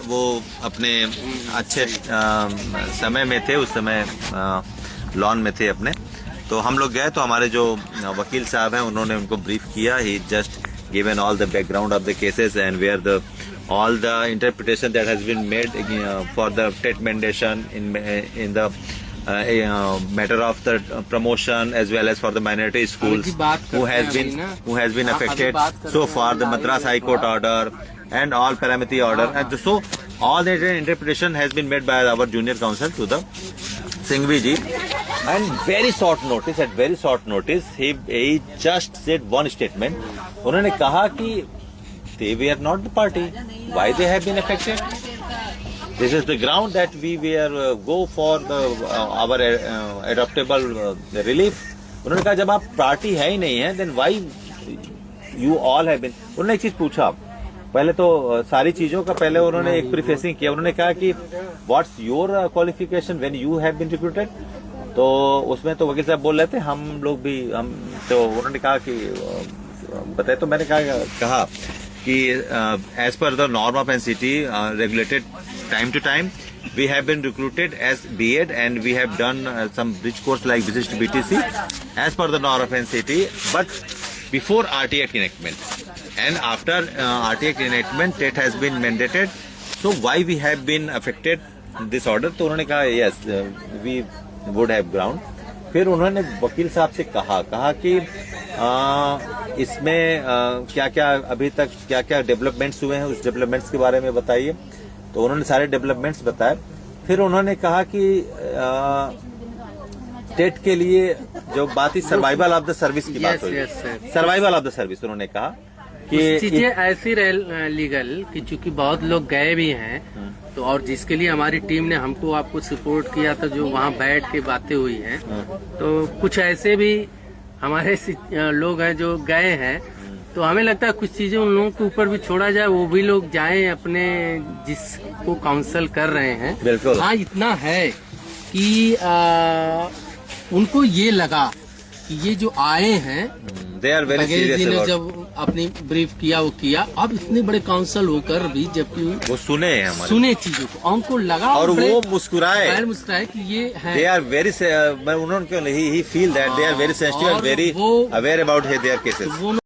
वो अपने अच्छे समय में थे, उस समय लॉन में थे अपने। तो हम लोग गए तो हमारे जो वकील साहब हैं उन्होंने उनको ब्रीफ किया। He just given all the background of the cases and where the all the interpretation that has been made for the tet mandation in the matter of the promotion as well as for the minority schools who has been affected so far, the Madras High Court order and all Paramity order, and so all the interpretation has been made by our junior counsel to the Singhvi ji, and very short notice he just said one statement. उन्होंने कहा कि they were not the party. Why they have been affected? This is the ground that we were go for the our adoptable relief. उन्होंने कहा जब आप party है ही नहीं है, then why you all have been. उन्होंने एक चीज पूछा पहले तो सारी चीजों का पहले उन्होंने एक प्रीफेसिंग किया। उन्होंने कहा कि what's your qualification when you have been recruited. तो उसमें तो वकील साहब बोल रहे थे हम लोग भी हम, तो उन्होंने कहा कि बताए। तो मैंने कहा कि as per the norm of NCT regulated time to time, we have been recruited as B.Ed and we have done some bridge course like Visit to BTC as per the norm of NCT, but before RT Act enactment and after RT Act enactment it has been mandated. So why we have been affected this order? तो उन्होंने कहा yes we would have ground. फिर उन्होंने वकील साहब से कहा कि इसमें क्या क्या अभी तक क्या क्या डेवलपमेंट्स हुए हैं, उस डेवलपमेंट्स के बारे में बताइए। तो उन्होंने सारे डेवलपमेंट्स बताए। फिर उन्होंने कहा कि टेट के लिए जो बात ही सर्वाइवल ऑफ द सर्विस की बात हुई, सर्वाइवल ऑफ द सर्विस, उन्होंने कहा कि चीजें ऐसी रहे लीगल कि चूंकि बहुत लोग गए भी हैं, तो और जिसके लिए हमारी टीम ने हमको आपको सपोर्ट किया था, जो वहाँ बैठ के बातें हुई हैं, तो कुछ ऐसे भी हमारे लोग हैं जो गए हैं। तो हमें लगता है कुछ चीजें उन लोगों के ऊपर भी छोड़ा जाए, वो भी लोग जाएं अपने जिसको काउंसल कर रहे हैं। बिल्कुल। हाँ, इतना है कि उनको ये लगा कि ये जो आए हैं दे आर वेरी सीरियस। जब अपनी ब्रीफ किया वो किया, अब इतने बड़े काउंसिल होकर भी जबकि वो सुने चीजों को, उनको लगा और वो मुस्कुराए कि ये है। दे आर वेरी, उन्होंने he feel that they are very sensitive and very aware about their cases.